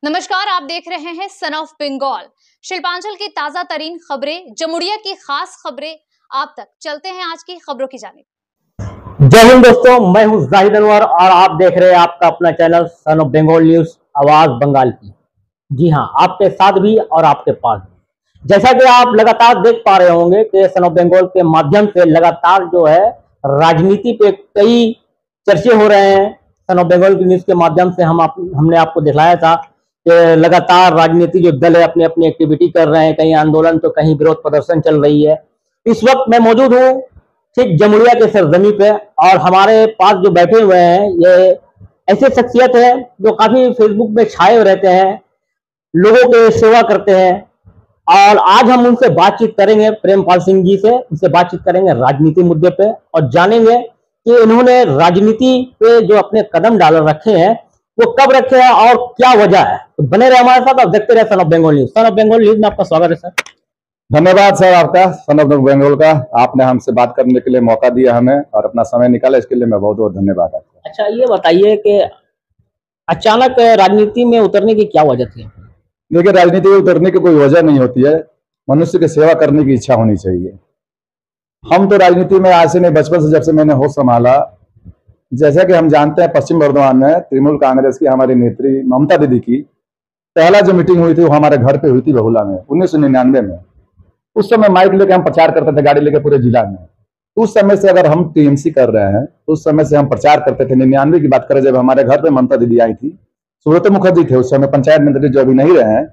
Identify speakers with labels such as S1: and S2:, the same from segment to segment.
S1: नमस्कार, आप देख रहे हैं सन ऑफ बंगाल। शिल्पांचल की ताजा तरीन खबरें, जमुड़िया की खास खबरें आप तक। चलते हैं आज की खबरों की जानिब।
S2: जय हिंद दोस्तों, मैं हूं जाहिद अनवर और आप देख रहे हैं आपका अपना channel son of Bengal news, आवाज बंगाल की। जी हां, आपके साथ भी और आपके पास भी। जैसा कि आप लगातार देख पा रहे होंगे कि सन ऑफ बंगाल के माध्यम से लगातार जो है राजनीति पे कई चर्चे हो रहे हैं। सन ऑफ बंगाल की न्यूज के माध्यम से हमने आपको दिखाया था कि लगातार राजनीति जो दल है अपनी अपनी एक्टिविटी कर रहे हैं, कहीं आंदोलन तो कहीं विरोध प्रदर्शन चल रही है। इस वक्त मैं मौजूद हूँ ठीक जमुड़िया के सरजमी पे और हमारे पास जो बैठे हुए हैं ये ऐसे शख्सियत है जो काफी फेसबुक में छाए हुए रहते हैं, लोगों के सेवा करते हैं। और आज हम उनसे बातचीत करेंगे, प्रेमपाल सिंह जी से उनसे बातचीत करेंगे राजनीति मुद्दे पे और जानेंगे कि इन्होंने राजनीति पे जो अपने कदम डाल रखे हैं वो कब रखे हैं और क्या वजह है। तो बने रहे हमारे साथ और देखते रहे son of Bengal news. Son of Bengal news में आपका स्वागत है सर।
S3: धन्यवाद सर आपका, सन ऑफ बंगाल का। आपने हमसे बात करने के लिए मौका दिया हमें और अपना समय निकाला, इसके लिए मैं बहुत बहुत धन्यवाद आपका।
S2: अच्छा, ये बताइए कि अचानक राजनीति में उतरने की क्या वजह थी?
S3: देखिए, राजनीति में उतरने की कोई वजह नहीं होती है, मनुष्य की सेवा करने की इच्छा होनी चाहिए। हम तो राजनीति में आज से नहीं, बचपन से जब से मैंने होश संभाला। जैसा कि हम जानते हैं, पश्चिम बर्धमान में तृणमूल कांग्रेस की हमारी नेत्री ममता दीदी की पहला जो मीटिंग हुई थी वो हमारे घर पे हुई थी बहुला में 1999 में। उस समय माइक लेके हम प्रचार करते थे, गाड़ी लेके पूरे जिला में। उस समय से अगर हम टीएमसी कर रहे हैं तो उस समय से हम प्रचार करते थे। 99 की बात करें, जब हमारे घर पे ममता दीदी आई थी, सुब्रत मुखर्जी थे उस समय पंचायत मंत्री, जो अभी नहीं रहे हैं।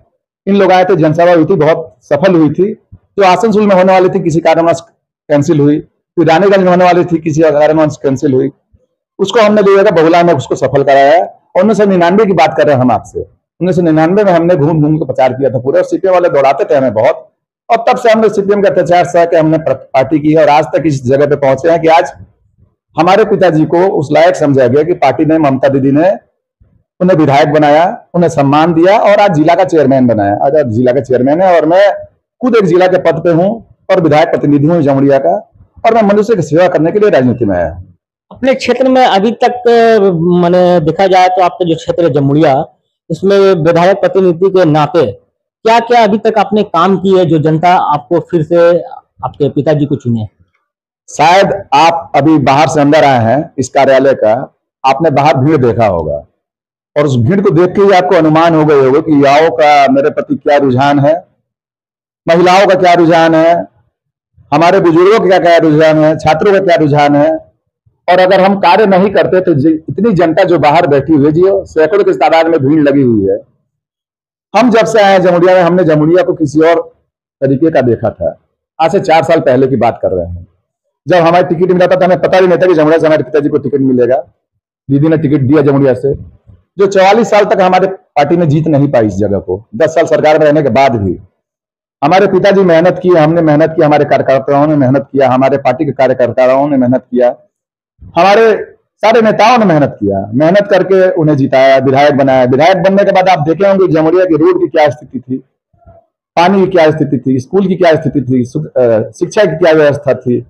S3: इन लोग आए थे, जनसभा हुई थी, बहुत सफल हुई थी। जो आसनसोल में होने वाली थी किसी कारणवश कैंसिल हुई, फिर रानीगंज में होने वाली थी किसी कारणवश कैंसिल हुई, उसको हमने ले जाकर बहुला में उसको सफल कराया। 1999 की बात कर रहे हैं हम आपसे। 1999 में हमने घूम घूम के प्रचार किया था पूरे, और सीपीएम वाले दौड़ाते थे हमें बहुत। और तब से हमने सीपीएम का अत्याचार सह के हमने पार्टी की है और आज तक इस जगह पे पहुंचे हैं कि आज हमारे पिताजी को उस लायक समझा गया कि पार्टी ने, ममता दीदी ने उन्हें विधायक बनाया, उन्हें सम्मान दिया और आज जिला का चेयरमैन बनाया। आज जिला का चेयरमैन है और मैं खुद एक जिला के पद पे हूँ और विधायक प्रतिनिधि हूँ जमुड़िया का, और मैं मनुष्य की सेवा करने के लिए राजनीति में आया।
S2: अपने क्षेत्र में अभी तक मैंने देखा जाए तो आपका जो क्षेत्र है जमुड़िया, इसमें विधायक प्रतिनिधि के नाते क्या क्या अभी तक आपने काम किए जो जनता आपको फिर से आपके पिताजी को चुने?
S3: शायद आप अभी बाहर से अंदर आए हैं इस कार्यालय का, आपने बाहर भीड़ देखा होगा और उस भीड़ को देख के ही आपको अनुमान हो गए होगा कि युवाओं का मेरे प्रति क्या रुझान है, महिलाओं का क्या रुझान है, हमारे बुजुर्गों का क्या रुझान है, छात्रों का क्या रुझान है। और अगर हम कार्य नहीं करते तो इतनी जनता जो बाहर बैठी हुई है, जी सैकड़ों की तादाद में भीड़ लगी हुई है। हम जब से आए जमुड़िया में, हमने जमुड़िया को किसी और तरीके का देखा था। आज से 4 साल पहले की बात कर रहे हैं, जब हमारी टिकट मिला था तो हमें पता भी नहीं था कि जमुड़िया से हमारे पिताजी को टिकट मिलेगा। दीदी ने टिकट दिया जमुड़िया से, जो 44 साल तक हमारे पार्टी ने जीत नहीं पाई इस जगह को। 10 साल सरकार में रहने के बाद भी हमारे पिताजी मेहनत की, हमने मेहनत किया, हमारे कार्यकर्ताओं ने मेहनत किया, हमारे पार्टी के कार्यकर्ताओं ने मेहनत किया, हमारे सारे नेताओं ने मेहनत किया। मेहनत करके उन्हें जिताया, विधायक बनाया। विधायक बनने के बाद आप देखे होंगे जमुड़िया की रोड की क्या स्थिति थी, पानी की क्या स्थिति थी, स्कूल की क्या स्थिति थी, शिक्षा की क्या व्यवस्था थी।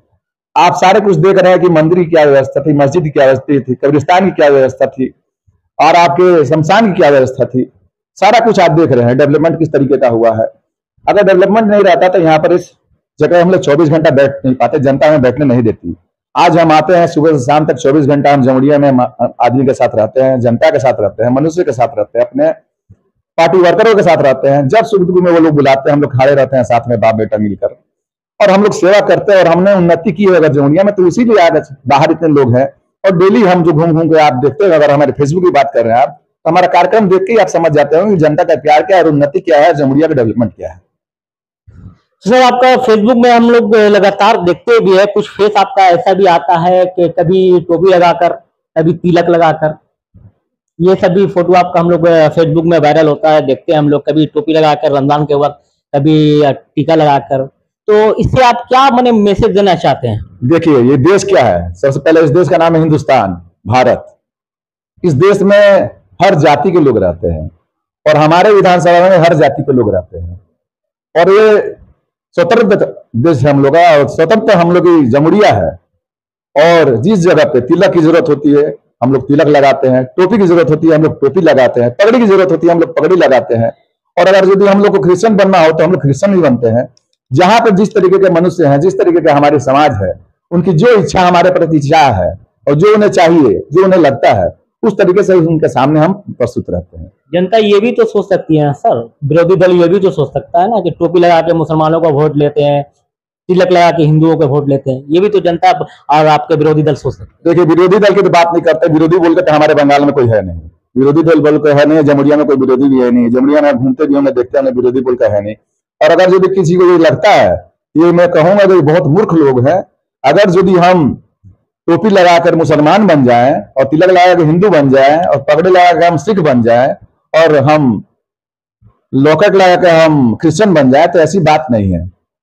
S3: आप सारे कुछ देख रहे हैं कि मंदिर की क्या व्यवस्था थी, मस्जिद की क्या व्यवस्था थी, कब्रिस्तान की क्या व्यवस्था थी और आपके शमशान की क्या व्यवस्था थी। सारा कुछ आप देख रहे हैं, डेवलपमेंट किस तरीके का हुआ है। अगर डेवलपमेंट नहीं रहता तो यहाँ पर इस जगह हम लोग 24 घंटा बैठ नहीं पाते, जनता हमें बैठने नहीं देती। आज हम आते हैं सुबह से शाम तक 24 घंटा हम जमुड़िया में आदमी के साथ रहते हैं, जनता के साथ रहते हैं, मनुष्य के साथ रहते हैं, अपने पार्टी वर्करों के साथ रहते हैं। जब सुख दुख में वो लोग बुलाते हैं हम लोग खड़े रहते हैं साथ में, बाप बेटा मिलकर, और हम लोग सेवा करते हैं। और हमने उन्नति की है अगर जमुड़िया में तो इसीलिए आज बाहर इतने लोग हैं। और डेली हम जो घूम घूम के आप देखते हैं, अगर हमारे फेसबुक की बात कर रहे हैं आप, तो हमारा कार्यक्रम देख के ही आप समझ जाते हो कि जनता का प्यार क्या है और उन्नति क्या है, जमुड़िया का डेवलपमेंट क्या है।
S2: सर, आपका फेसबुक में हम लोग लगातार देखते भी है, कुछ फेस आपका ऐसा भी आता है कि कभी टोपी लगाकर, कभी तिलक लगाकर, ये सभी फोटो आपका हम लोग फेसबुक में वायरल होता है, देखते हैं हम लोग। कभी टोपी लगाकर रमजान के वक्त, कभी टीका लगाकर। तो इससे आप क्या माने मैसेज देना चाहते हैं?
S3: देखिए, ये देश क्या है, सबसे पहले इस देश का नाम है हिंदुस्तान, भारत। इस देश में हर जाति के लोग रहते हैं और हमारे विधानसभा में हर जाति के लोग रहते हैं। और ये स्वतंत्र देश है हम लोग का, और स्वतंत्र हम लोग की जमुड़िया है। और जिस जगह पे तिलक की जरूरत होती है, हम लोग तिलक लगाते हैं, टोपी की जरूरत होती है हम लोग टोपी लगाते हैं, पगड़ी की जरूरत होती है हम लोग पगड़ी लगाते हैं। और अगर यदि हम लोग को क्रिश्चियन बनना हो तो हम लोग क्रिश्चियन भी बनते हैं। जहां पर जिस तरीके के मनुष्य हैं, जिस तरीके का हमारे समाज है, उनकी जो इच्छा हमारे प्रति इच्छा है और जो उन्हें चाहिए, जो उन्हें लगता है, उस तरीके से उनके सामने हम प्रस्तुत रहते हैं।
S2: जनता ये भी तो सोच सकती है सर, विरोधी दल ये भी तो सोच सकता है ना कि टोपी लगा के मुसलमानों को वोट लेते हैं, तिलक लगा के हिंदुओं को वोट लेते हैं। ये भी तो जनता और आपके विरोधी दल सोच सकते हैं।
S3: देखिए, विरोधी दल की तो बात नहीं करते। विरोधी बोल के तो हमारे बंगाल में कोई है नहीं, विरोधी दल बोल के है नहीं, जमुरिया में कोई विरोधी भी है नहीं, जमुरिया में घूमते भी होंगे, देखते हैं, विरोधी बोल का है नहीं। और अगर यदि किसी को ये लगता है, ये मैं कहूंगा कि बहुत मूर्ख लोग हैं। अगर यदि हम टोपी लगाकर मुसलमान बन जाएं और तिलक लगा के हिंदू बन जाएं और पगड़ी लगा के हम सिख बन जाएं और हम लॉकेट लगा के हम क्रिश्चियन बन जाए, तो ऐसी बात नहीं है।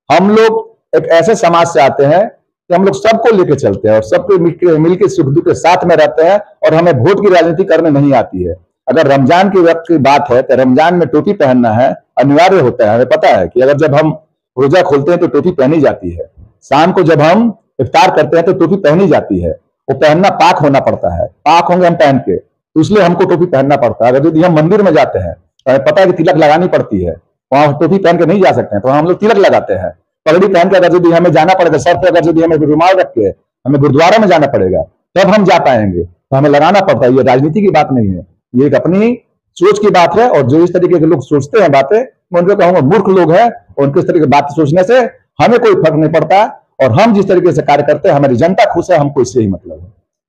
S3: हम लोग एक ऐसे समाज से आते हैं कि हम लोग सबको लेके चलते हैं और सबको मिलकर सुख दुख के साथ में रहते हैं और हमें वोट की राजनीति करने नहीं आती है। अगर रमजान की वक्त की बात है तो रमजान में टोपी पहनना है अनिवार्य होता है। हमें पता है कि अगर जब हम रोजा खोलते हैं तो टोपी पहनी जाती है, शाम को जब हम इफ्तार करते हैं तो टोपी पहनी जाती है। वो पहनना पाक होना पड़ता है, पाक होंगे हम पहन के, तो इसलिए हमको टोपी पहनना पड़ता है। अगर यदि हम मंदिर में जाते हैं तो हमें पता है कि तिलक लगानी पड़ती है, वहां टोपी पहन के नहीं जा सकते हैं, तो हम लोग तिलक लगाते हैं। पगड़ी पहन के अगर यदि हमें जाना पड़ेगा, सर पे अगर यदि हमें रुमाल रख के हमें गुरुद्वारा में जाना पड़ेगा तब हम जा पाएंगे, तो हमें लगाना पड़ता है। ये राजनीति की बात नहीं है, ये एक अपनी सोच की बात है। और जो इस तरीके के लोग सोचते हैं बातें, मैं उनको कहूंगा मूर्ख लोग हैं। और उनके इस तरीके की बात सोचने से हमें कोई फर्क नहीं पड़ता और हम जिस तरीके से कार्य करते हैं हमारी जनता खुश है, हमको इससे ही मतलब है।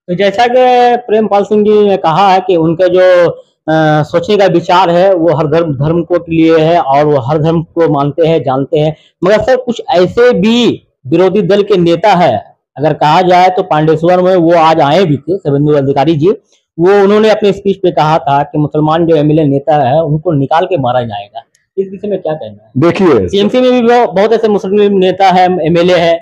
S2: तो जैसा कि प्रेमपाल सिंह जी ने कहा है कि उनके जो सोचने का विचार है वो हर धर्म को लिए है और वो हर धर्म को मानते हैं, जानते हैं। मगर सर कुछ ऐसे भी विरोधी दल के नेता है, अगर कहा जाए तो पांडेश्वर में वो आज आए भी थे, शुभेंदु अधिकारी जी, वो उन्होंने अपने स्पीच पे कहा था कि मुसलमान जो एमएलए नेता है उनको निकाल के मारा जाएगा। इस विषय में क्या कहना है?
S3: देखिए,
S2: टीएमसी में भी बहुत ऐसे मुस्लिम नेता है, एमएलए है,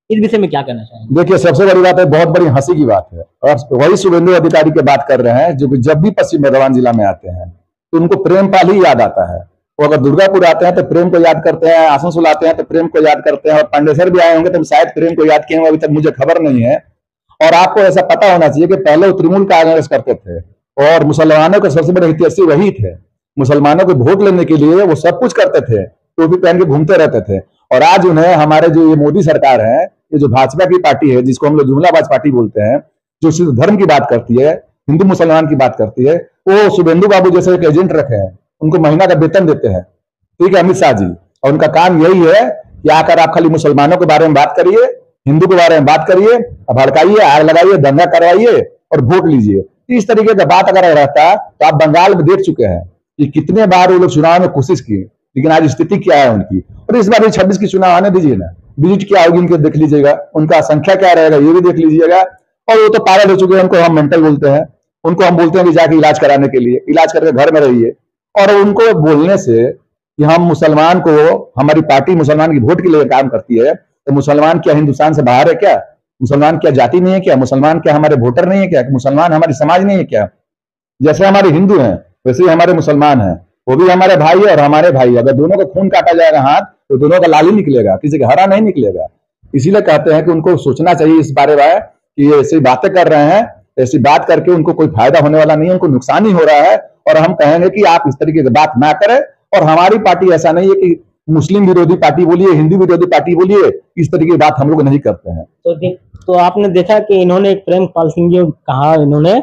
S2: इस विषय में क्या कहना चाहेंगे?
S3: देखिए, सबसे बड़ी बात है, बहुत बड़ी हंसी की बात है, और वही शुभेंदु अधिकारी की बात कर रहे हैं जो कि जब भी पश्चिम बर्धमान जिला में आते हैं तो उनको प्रेमपाल ही याद आता है। वो अगर दुर्गापुर आते हैं तो प्रेम को याद करते हैं, आसनसोल आते हैं तो प्रेम को याद करते हैं, और पांडेसर भी आए होंगे तो शायद प्रेम को याद किए होंगे, अभी तक मुझे खबर नहीं है। और आपको ऐसा पता होना चाहिए कि पहले वो तृणमूल कांग्रेस करते थे और मुसलमानों के सबसे बड़े हितैषी वही थे। मुसलमानों को वोट लेने के लिए वो सब कुछ करते थे, टोपी पहन के घूमते रहते थे। और आज उन्हें हमारे जो ये मोदी सरकार है, ये जो भाजपा की पार्टी है, जिसको हम लोग जुमलाबाज पार्टी बोलते हैं, जो सिर्फ धर्म की बात करती है, हिंदू मुसलमान की बात करती है, वो शुभेंदु बाबू जैसे एक एजेंट रखे हैं, उनको महीना का वेतन देते हैं, ठीक है, अमित शाह जी। और उनका काम यही है कि आकर आप खाली मुसलमानों के बारे में बात करिए, हिंदू के बारे में बात करिए, भड़काइए, आग लगाइए, दंगा करवाइए और वोट लीजिए। इस तरीके का बात अगर रहता तो आप बंगाल में देख चुके हैं कि कितने बार वो लोग चुनाव में कोशिश की, लेकिन आज स्थिति क्या है उनकी। और इस बार 26 की चुनाव आने दीजिए ना, विजिट क्या होगी उनके देख लीजिएगा, उनका संख्या क्या रहेगा ये भी देख लीजिएगा। और वो तो पागल हो चुके हैं, उनको हम मेंटल बोलते हैं, उनको हम बोलते हैं कि जाके इलाज कराने के लिए, इलाज करके घर में रहिए। और उनको बोलने से कि हम मुसलमान को, हमारी पार्टी मुसलमान की वोट के लिए काम करती है, तो मुसलमान क्या हिंदुस्तान से बाहर है क्या? मुसलमान क्या जाति नहीं है क्या? मुसलमान क्या हमारे वोटर नहीं है क्या? मुसलमान हमारी समाज नहीं है क्या? जैसे हमारे हिंदू हैं वैसे ही हमारे मुसलमान हैं, वो भी हमारे भाई है और हमारे भाई। अगर दोनों का खून काटा जाएगा हाथ तो दोनों का लाल ही निकलेगा, किसी का हरा नहीं निकलेगा। इसीलिए कहते हैं कि उनको सोचना चाहिए इस बारे में कि ये ऐसी बातें कर रहे हैं, ऐसी बात करके उनको कोई फायदा होने वाला नहीं है, उनको नुकसान ही हो रहा है। और हम कहेंगे कि आप इस तरीके की बात ना करें। और हमारी पार्टी ऐसा नहीं है कि मुस्लिम विरोधी पार्टी बोलिए, हिंदू विरोधी पार्टी बोलिए, इस तरीके की बात हम लोग नहीं करते हैं।
S2: तो आपने देखा कि इन्होंने प्रेमपाल सिंह जी कहा, इन्होंने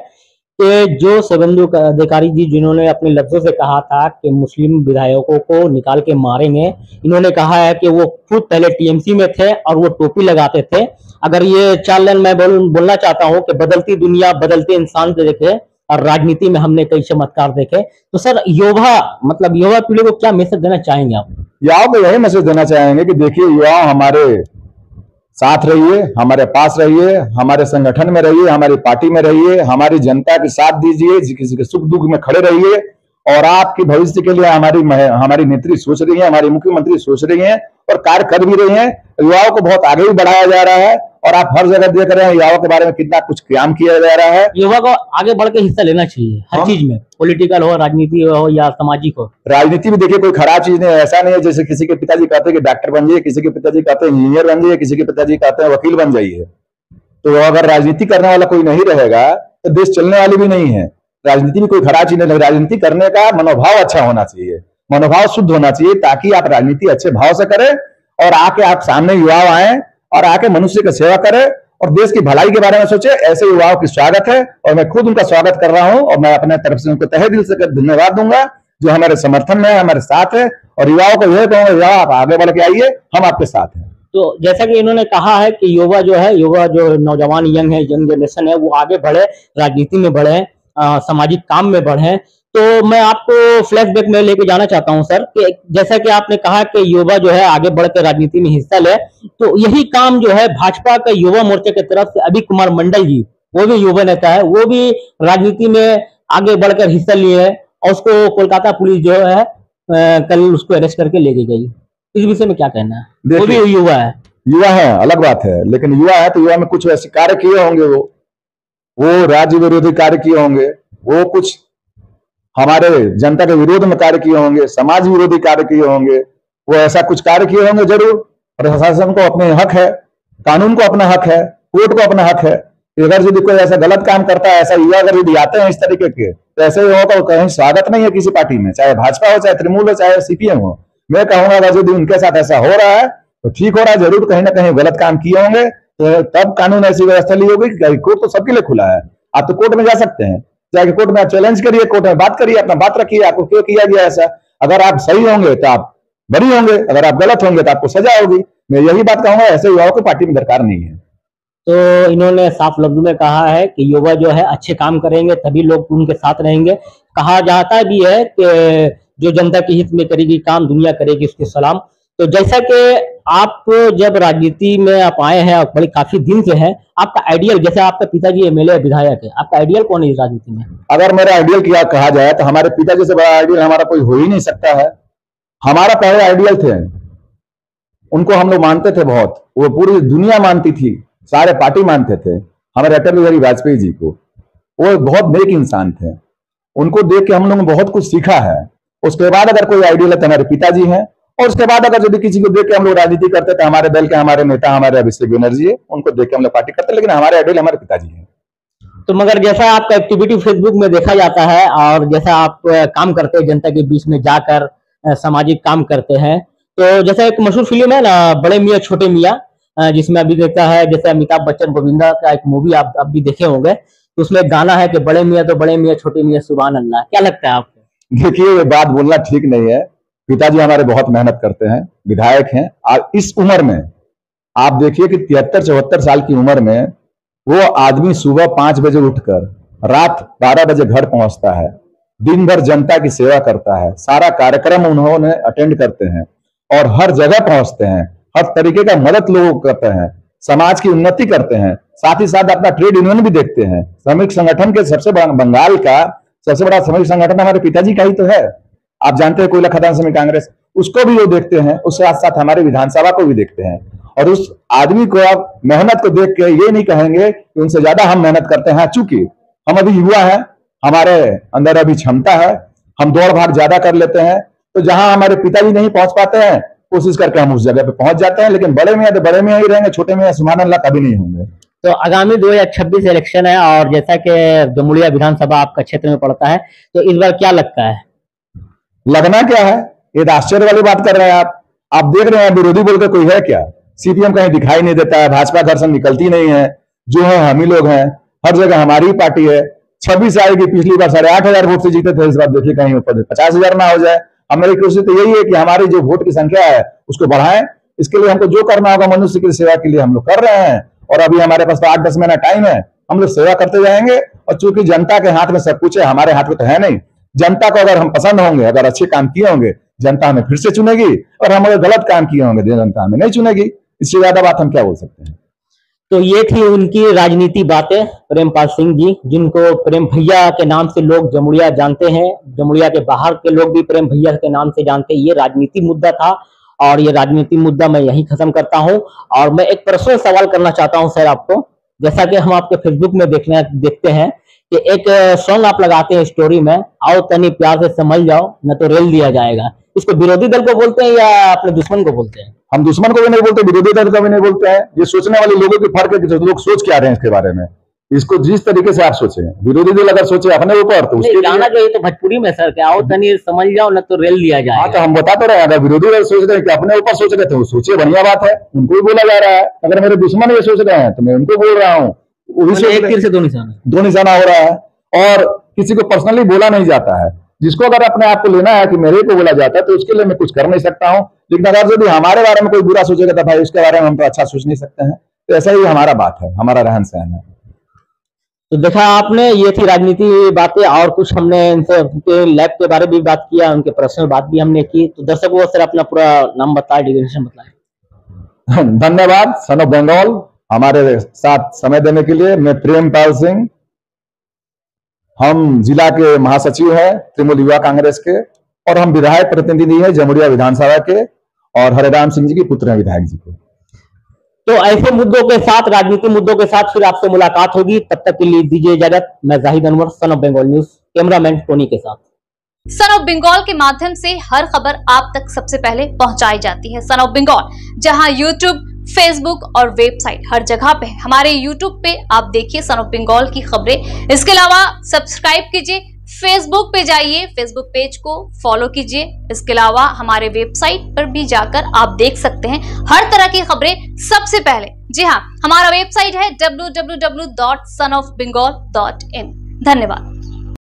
S2: कि जो शुभेंदु अधिकारी जी जिन्होंने अपने लफ्जों से कहा था कि मुस्लिम विधायकों को निकाल के मारेंगे, इन्होंने कहा है कि वो खुद पहले टीएमसी में थे और वो टोपी लगाते थे। अगर ये चार लाइन मैं बोलना चाहता हूँ कि बदलती दुनिया बदलते इंसान को देखे और राजनीति में हमने कई चमत्कार देखे, तो सर युवा पीढ़ी को क्या मैसेज देना चाहेंगे आप?
S3: युवाओं को यही मैसेज देना चाहेंगे कि देखिए, युवा हमारे साथ रहिए, हमारे पास रहिए, हमारे संगठन में रहिए, हमारी पार्टी में रहिए, हमारी जनता के साथ दीजिए, किसी के सुख दुख में खड़े रहिए। और आपके भविष्य के लिए हमारी नेत्री सोच रही है, हमारी मुख्यमंत्री सोच रही है और कार्य कर भी रही है। युवाओं को बहुत आगे भी बढ़ाया जा रहा है और आप हर जगह देख रहे हैं युवाओं के बारे में कितना कुछ काम किया जा रहा है।
S2: युवा को आगे बढ़ के हिस्सा लेना चाहिए हर चीज में, पॉलिटिकल हो, राजनीति हो या सामाजिक हो।
S3: राजनीति भी देखिए कोई खराब चीज नहीं है, ऐसा नहीं है जैसे किसी के पिताजी कहते हैं कि डॉक्टर बन जाइए, किसी के पिताजी कहते हैं इंजीनियर बन जाइए, किसी के पिताजी कहते हैं वकील बन जाइए। तो अगर राजनीति करने वाला कोई नहीं रहेगा तो देश चलने वाली भी नहीं है। राजनीति भी कोई खराब चीज नहीं, राजनीति करने का मनोभाव अच्छा होना चाहिए, मनोभाव शुद्ध होना चाहिए, ताकि आप राजनीति अच्छे भाव से करें और आके आप सामने युवा आए और आके मनुष्य की सेवा करें और देश की भलाई के बारे में सोचे। ऐसे युवाओं की स्वागत है और मैं खुद उनका स्वागत कर रहा हूं और मैं अपने तरफ से उनको तहे दिल से धन्यवाद दूंगा जो हमारे समर्थन में है, हमारे साथ है। और युवाओं को यह कहूंगा, युवा आप आगे बढ़ के आइए, हम आपके साथ हैं।
S2: तो जैसा कि इन्होंने कहा है कि युवा जो नौजवान यंग जनरेशन है, वो आगे बढ़े, राजनीति में बढ़े, सामाजिक काम में बढ़े। तो मैं आपको फ्लैशबैक में लेके जाना चाहता हूं सर, कि जैसा कि आपने कहा कि युवा जो है आगे बढ़कर राजनीति में हिस्सा ले, तो यही काम जो है भाजपा का युवा मोर्चा की तरफ से अभी कुमार मंडल जी, वो भी युवा नेता है, वो भी राजनीति में आगे बढ़कर हिस्सा लिए है और उसको कोलकाता पुलिस जो है कल उसको अरेस्ट करके लेके गई। इस विषय में क्या कहना है? वो भी युवा है।
S3: युवा है अलग बात है, लेकिन युवा है तो युवा में कुछ ऐसे कार्य किए होंगे, वो राज्य विरोधी कार्य किए होंगे, वो कुछ हमारे जनता के विरोध में कार्य किए होंगे, समाज विरोधी कार्य किए होंगे, वो ऐसा कुछ कार्य किए होंगे जरूर। प्रशासन को अपने हक है, कानून को अपना हक है, कोर्ट को अपना हक है। अगर यदि कोई ऐसा गलत काम करता है, ऐसा युवा अगर यदि आते हैं इस तरीके के, तो ऐसे युवाओं का कहीं स्वागत नहीं है किसी पार्टी में, चाहे भाजपा हो, चाहे तृणमूल हो, चाहे सीपीएम हो। मैं कहूंगा अगर यदि उनके साथ ऐसा हो रहा है तो ठीक हो रहा है, जरूर कहीं ना कहीं गलत काम किए होंगे, तो तब कानून ऐसी व्यवस्था ली होगी कि कोर्ट तो सबके लिए खुला है, आप तो कोर्ट में जा सकते हैं, जाके कोर्ट में आप चैलेंज करिए, कोर्ट में बात करिए, अपना बात रखिए, आपको क्यों किया गया ऐसा। अगर आप सही होंगे तो आप बरी होंगे, अगर आप गलत होंगे तो आपको सजा होगी। मैं यही बात कहूंगा, ऐसे युवाओं को पार्टी में दरकार नहीं है।
S2: तो इन्होंने साफ लफ्जों में कहा है कि युवा जो है अच्छे काम करेंगे तभी लोग उनके साथ रहेंगे। कहा जाता भी है कि जो जनता के हित में करेगी काम, दुनिया करेगी उसके सलाम। तो जैसा कि आप जब राजनीति में आप आए हैं और बड़ी काफी दिन से हैं, आपका आइडियल, जैसे आपका पिताजी एमएलए विधायक है, आपका आइडियल कौन है इस राजनीति में?
S3: अगर मेरा आइडियल क्या कहा जाए तो हमारे पिताजी से बड़ा आइडियल हमारा कोई हो ही नहीं सकता है। हमारा पहले आइडियल थे, उनको हम लोग मानते थे बहुत, वो पूरी दुनिया मानती थी, सारे पार्टी मानते थे हमारे अटल बिहारी वाजपेयी जी को। वो बहुत नेक इंसान थे, उनको देख के हम लोगों ने बहुत कुछ सीखा है। उसके बाद अगर कोई आइडियल है तो हमारे पिताजी हैं, और उसके बाद अगर यदि किसी को देख के हम लोग राजनीति करते थे, हमारे दल के हमारे नेता हमारे अभिषेक बनर्जी है, उनको देख के हम लोग पार्टी करते, लेकिन हमारे आइडियल हमारे पिताजी हैं।
S2: तो मगर जैसा आपका एक्टिविटी फेसबुक में देखा जाता है और जैसा आप काम करते हैं जनता के बीच में जाकर सामाजिक काम करते हैं, तो जैसा एक मशहूर फिल्म है ना बड़े मियाँ छोटे मियाँ, जिसमें अभी देखता है जैसे अमिताभ बच्चन गोविंदा का एक मूवी आप भी देखे होंगे, तो उसमें गाना है कि बड़े मियाँ तो बड़े मियाँ छोटे मियाँ सुभान अल्लाह। क्या लगता है आपको?
S3: देखिए ये बात बोलना ठीक नहीं है, पिताजी हमारे बहुत मेहनत करते हैं, विधायक हैं। इस उम्र में आप देखिए कि 73-74 साल की उम्र में वो आदमी सुबह 5 बजे उठकर रात 12 बजे घर पहुंचता है, दिन भर जनता की सेवा करता है, सारा कार्यक्रम उन्होंने अटेंड करते हैं और हर जगह पहुंचते हैं, हर तरीके का मदद लोगों को करते हैं, समाज की उन्नति करते हैं, साथ ही साथ अपना ट्रेड यूनियन भी देखते हैं। श्रमिक संगठन के सबसे बड़ा, बंगाल का सबसे बड़ा श्रमिक संगठन हमारे पिताजी का ही तो है, आप जानते हैं कोयला खदान श्रमिक कांग्रेस, उसको भी वो देखते हैं, उसके साथ साथ हमारे विधानसभा को भी देखते हैं। और उस आदमी को आप मेहनत को देख के ये नहीं कहेंगे कि उनसे ज्यादा हम मेहनत करते हैं। चूंकि हम अभी युवा हैं, हमारे अंदर अभी क्षमता है, हम दौड़ भाग ज्यादा कर लेते हैं, तो जहां हमारे पिताजी नहीं पहुंच पाते हैं कोशिश करके हम उस जगह पे पहुंच जाते हैं। लेकिन बड़े मियाँ तो बड़े मियाँ ही रहेंगे, छोटे मियाँ सुभान अल्लाह कभी नहीं होंगे।
S2: तो आगामी 2026 इलेक्शन है और जैसा कि जमुड़िया विधानसभा आपका क्षेत्र में पड़ता है, तो इस बार क्या लगता है?
S3: लगना क्या है, ये तो आश्चर्य वाली बात कर रहे हैं आप देख रहे हैं विरोधी बोल के कोई है क्या? सीपीएम कहीं दिखाई नहीं देता है, भाजपा घर से निकलती नहीं है, जो है हम ही लोग हैं, हर जगह हमारी ही पार्टी है। 26 आएगी, पिछली बार 8,500 वोट से जीते थे, इस बार देखिए कहीं 50,000 ना हो जाए। हमारी कोशिश तो यही है कि हमारी जो वोट की संख्या है उसको बढ़ाएं। इसके लिए हमको जो करना होगा मनुष्य की सेवा के लिए हम लोग कर रहे हैं, और अभी हमारे पास तो 8-10 महीना टाइम है, हम लोग सेवा करते जाएंगे। और चूंकि जनता के हाथ में सब कुछ है, हमारे हाथ में तो है नहीं। जनता को अगर हम पसंद होंगे, अगर अच्छे काम किए होंगे, जनता हमें फिर से चुनेगी, और हम अगर गलत काम किए होंगे जनता हमें नहीं चुनेगी। इससे ज्यादा बात हम क्या बोल सकते हैं?
S2: तो ये थी उनकी राजनीति बातें प्रेमपाल सिंह जी, जिनको प्रेम भैया के नाम से लोग जमुड़िया जानते हैं, जमुड़िया के बाहर के लोग भी प्रेम भैया के नाम से जानते हैं। ये राजनीति मुद्दा था और ये राजनीति मुद्दा मैं यही खत्म करता हूं। और मैं एक पर्सनल सवाल करना चाहता हूं सर आपको, जैसा कि हम आपके फेसबुक में देखते हैं कि एक सॉन्ग आप लगाते हैं स्टोरी में, आओ तनी प्यार से समझ जाओ न तो रेल दिया जाएगा। इसको विरोधी दल को बोलते हैं या अपने दुश्मन को बोलते हैं?
S3: हम दुश्मन को भी नहीं बोलते, विरोधी दल को भी नहीं बोलते हैं। ये सोचने वाले लोगों की फर्क है कि लोग सोच क्या रहे हैं इसके बारे में। इसको जिस तरीके से आप सोचे, विरोधी दल अगर सोचे अपने ऊपर तो उसके
S2: गाना जो है तो भोजपुरी में सर क्या आओ तनी समझ जाओ ना तो रेल दिया जाए।
S3: हाँ तो हम बता तो रहे हैं, अगर विरोधी दल सोच रहे हैं कि अपने ऊपर सोच रहे थे वो सोचे, बढ़िया बात है, उनको भी बोला जा रहा है। अगर मेरे दुश्मन ये सोच रहे हैं तो मैं उनको बोल रहा हूँ,
S2: एक तीर से दो निशाना
S3: हो रहा है। और किसी को पर्सनली बोला नहीं जाता है, जिसको अगर अपने आप को लेना है कि मेरे को बोला जाता है तो उसके लिए मैं कुछ कर नहीं सकता हूँ। लेकिन अगर यदि हमारे बारे में कोई बुरा सोचेगा तो भाई उसके बारे में हम तो अच्छा सोच नहीं सकते हैं। तो ऐसा ही हमारा बात है, हमारा रहन सहन है।
S2: तो देखा आपने, ये थी राजनीति बातें, और कुछ हमने इनसे उनके लैब के बारे में भी बात किया, उनके पर्सनल बात भी हमने की। तो दर्शकों को सर अपना पूरा नाम बताए, डिग्रेडेशन बताए।
S3: धन्यवाद सन ऑफ बंगाल हमारे साथ समय देने के लिए। मैं प्रेमपाल सिंह, हम जिला के महासचिव हैं तृणमूल युवा कांग्रेस के, और हम विधायक प्रतिनिधि हैं जमुरिया विधानसभा के, और हरिराम सिंह जी की पुत्र हैं विधायक जी को।
S2: तो ऐसे मुद्दों के साथ, राजनीतिक मुद्दों के साथ फिर आपसे मुलाकात होगी। तब तक के लिए दीजिए इजाजत। मैं Zahid Anwar, son of Bengal news, cameraman Tony के साथ।
S1: सन ऑफ बंगाल के माध्यम से हर खबर आप तक सबसे पहले पहुंचाई जाती है। सन ऑफ बंगाल जहां यूट्यूब, फेसबुक और वेबसाइट हर जगह पे। हमारे यूट्यूब पे आप देखिए सन ऑफ बंगाल की खबरें। इसके अलावा सब्सक्राइब कीजिए, फेसबुक पे जाइए, फेसबुक पेज को फॉलो कीजिए। इसके अलावा हमारे वेबसाइट पर भी जाकर आप देख सकते हैं हर तरह की खबरें सबसे पहले। जी हाँ, हमारा वेबसाइट है www.sonofbengal.in। धन्यवाद।